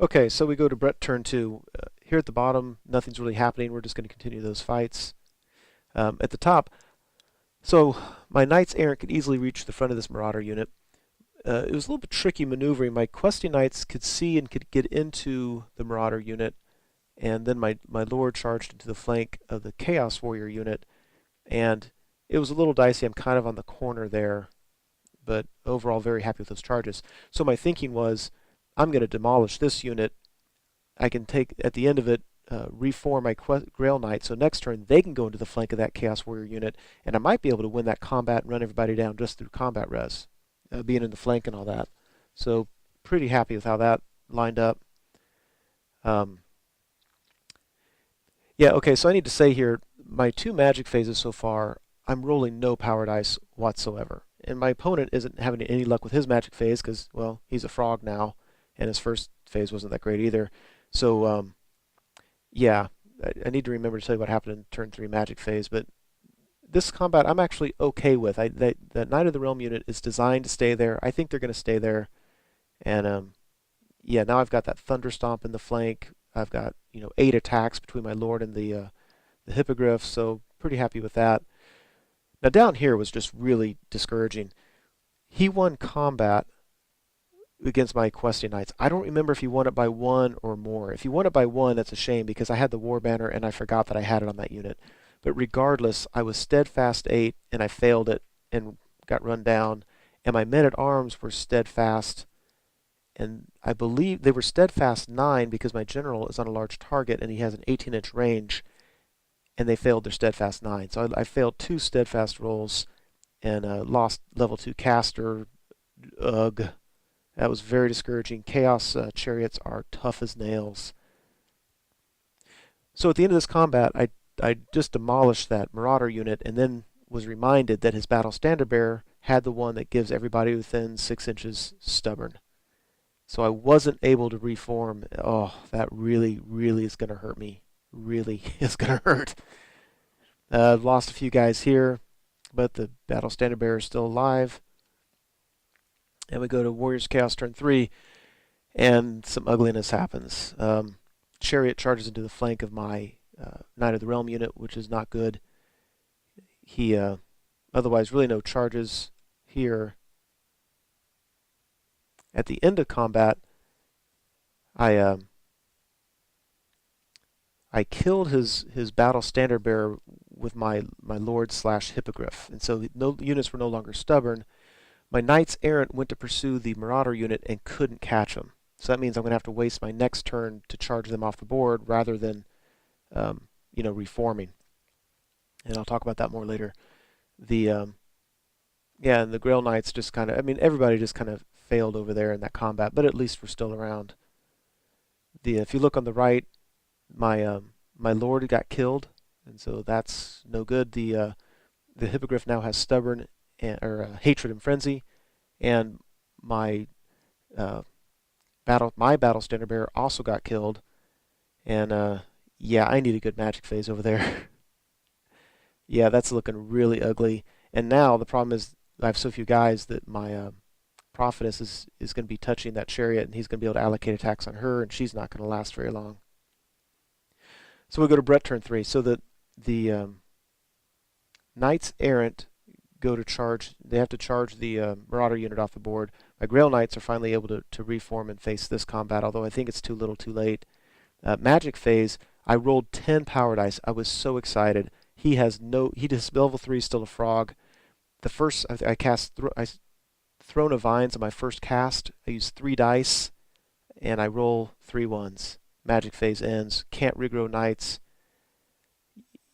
Okay, so we go to Brett turn 2. Here at the bottom, nothing's really happening. We're just going to continue those fights. At the top, so my Knights Errant could easily reach the front of this Marauder unit. It was a little bit tricky maneuvering. My Questing Knights could see and could get into the Marauder unit, and then my Lord charged into the flank of the Chaos Warrior unit, and it was a little dicey. I'm kind of on the corner there, but overall very happy with those charges. So my thinking was, I'm going to demolish this unit. I can take, at the end of it, reform my Grail Knight, so next turn they can go into the flank of that Chaos Warrior unit, and I might be able to win that combat and run everybody down just through combat res, being in the flank and all that. So pretty happy with how that lined up. Um, yeah, okay, so I need to say here, my two magic phases so far, I'm rolling no power dice whatsoever. And my opponent isn't having any luck with his magic phase because, well, he's a frog now, and his first phase wasn't that great either. So, yeah, I need to remember to tell you what happened in turn 3 magic phase, but this combat I'm actually okay with. The Knight of the Realm unit is designed to stay there. I think they're going to stay there. And, yeah, now I've got that Thunder Stomp in the flank. I've got, 8 attacks between my Lord and the Hippogriff, so pretty happy with that. Now down here was just really discouraging. He won combat against my Questing Knights. I don't remember if he won it by 1 or more. If he won it by 1, that's a shame because I had the War Banner and I forgot that I had it on that unit. But regardless, I was Steadfast 8 and I failed it and got run down. And my men-at-arms were Steadfast, and I believe they were Steadfast 9 because my general is on a large target and he has an 18-inch range, and they failed their Steadfast 9. So I failed 2 Steadfast rolls and lost level 2 caster. Ugh. That was very discouraging. Chaos chariots are tough as nails. So at the end of this combat, I just demolished that Marauder unit and then was reminded that his Battle Standard Bearer had the one that gives everybody within 6 inches stubborn. So I wasn't able to reform. Oh, that really, really is going to hurt me. Really is going to hurt. Lost a few guys here, but the Battle Standard Bearer is still alive. And we go to Warriors Chaos turn 3, and some ugliness happens. Chariot charges into the flank of my Knight of the Realm unit, which is not good. He, otherwise, really no charges here. At the end of combat, I killed his Battle Standard Bearer with my Lord / Hippogriff, and so no units were no longer stubborn. My Knights Errant went to pursue the Marauder unit and couldn't catch them. So that means I'm going to have to waste my next turn to charge them off the board rather than, reforming. And I'll talk about that more later. Yeah, and the Grail Knights just kind of, everybody just kind of failed over there in that combat, but at least we're still around. If you look on the right, my Lord got killed, and so that's no good. The Hippogriff now has stubborn hatred and frenzy, and my Battle Standard Bearer also got killed, and yeah, I need a good magic phase over there. Yeah, that's looking really ugly. And now the problem is I have so few guys that my Prophetess is going to be touching that chariot, and he's going to be able to allocate attacks on her, and she's not going to last very long. So we'll go to Brett turn 3. So the Knights Errant go to charge. They have to charge the Marauder unit off the board. My Grail Knights are finally able to reform and face this combat, although I think it's too little too late. Magic phase, I rolled 10 power dice. I was so excited. He does level 3, still a frog. The first, I cast Throne of Vines on my first cast. I use 3 dice, and I roll 3 ones. Magic phase ends. Can't regrow Knights.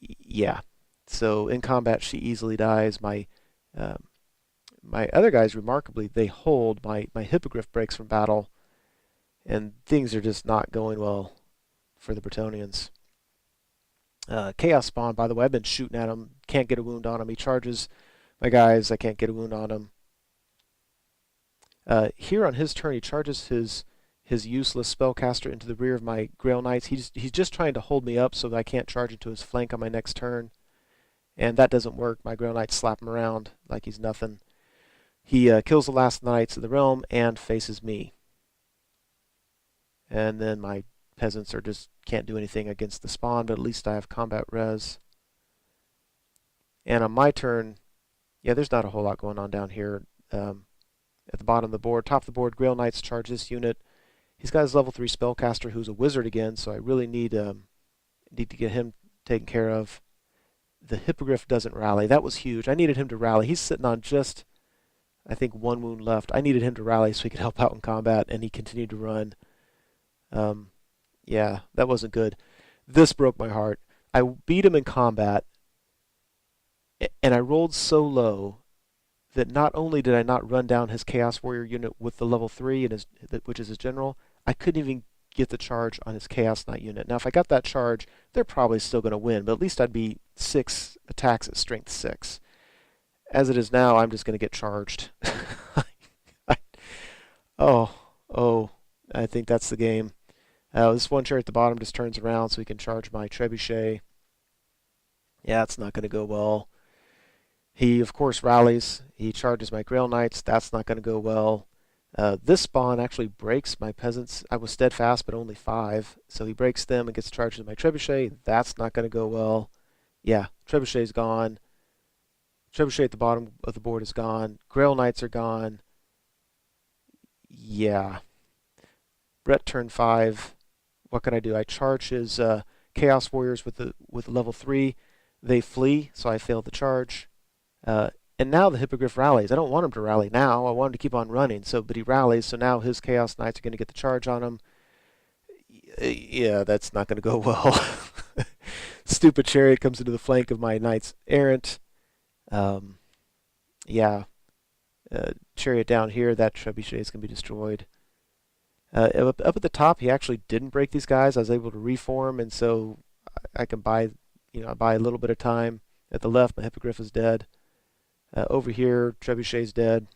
Yeah. So in combat, she easily dies. My other guys, remarkably, they hold. My Hippogriff breaks from battle, and things are just not going well for the Bretonnians. Chaos Spawn, by the way, I've been shooting at him. Can't get a wound on him. He charges my guys. I can't get a wound on him. Here on his turn, he charges his useless spellcaster into the rear of my Grail Knights. He's just trying to hold me up so that I can't charge into his flank on my next turn. And that doesn't work. My Grail Knights slap him around like he's nothing. He kills the last Knights of the Realm and faces me. And then my peasants are just can't do anything against the spawn, but at least I have combat res. And on my turn, yeah, there's not a whole lot going on down here. At the bottom of the board, top of the board, Grail Knights charge this unit. He's got his level 3 spellcaster who's a wizard again, so I really need to get him taken care of. The Hippogriff doesn't rally. That was huge. I needed him to rally. He's sitting on just, I think, 1 wound left. I needed him to rally so he could help out in combat, and he continued to run. Yeah, that wasn't good. This broke my heart. I beat him in combat, and I rolled so low that not only did I not run down his Chaos Warrior unit with the level 3, which is his general, I couldn't even get the charge on his Chaos Knight unit. Now, if I got that charge, they're probably still going to win, but at least I'd be 6 attacks at strength 6. As it is now, I'm just going to get charged. Oh, I think that's the game. This one chariot at the bottom just turns around so he can charge my trebuchet. Yeah, it's not going to go well. He, of course, rallies. He charges my Grail Knights. That's not going to go well. This spawn actually breaks my peasants. I was steadfast, but only 5. So he breaks them and gets charged with my trebuchet. That's not going to go well. Yeah, trebuchet's gone. Trebuchet at the bottom of the board is gone. Grail Knights are gone. Yeah. Brett turn 5. What can I do? I charge his Chaos Warriors with level 3. They flee, so I failed the charge. And now the Hippogriff rallies. I don't want him to rally now. I want him to keep on running. But he rallies, so now his Chaos Knights are going to get the charge on him. Yeah, that's not going to go well. Stupid chariot comes into the flank of my Knights Errant. Yeah. Chariot down here, that trebuchet is going to be destroyed. Up at the top, he actually didn't break these guys. I was able to reform, and so I can buy a little bit of time. At the left, my Hippogriff is dead. Over here, trebuchet's dead.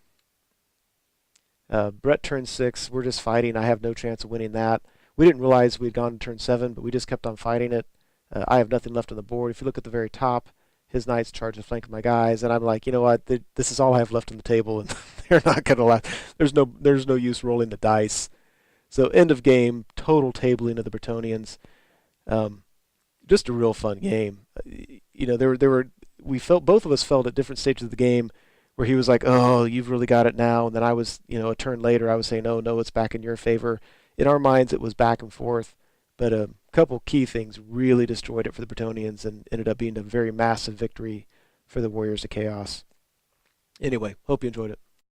Brett turn 6. We're just fighting. I have no chance of winning that. We didn't realize we'd gone to turn 7, but we just kept on fighting it. I have nothing left on the board. If you look at the very top, his Knights charge the flank of my guys, and I'm like, you know what? This is all I have left on the table, and they're not going to last. There's no use rolling the dice. So end of game, total tabling of the Bretonnians. Just a real fun game. Both of us felt at different stages of the game where he was like, "Oh, you've really got it now," and then I was, a turn later, I was saying, "Oh no, it's back in your favor." In our minds, it was back and forth, but a couple key things really destroyed it for the Bretonnians and ended up being a very massive victory for the Warriors of Chaos. Anyway, hope you enjoyed it.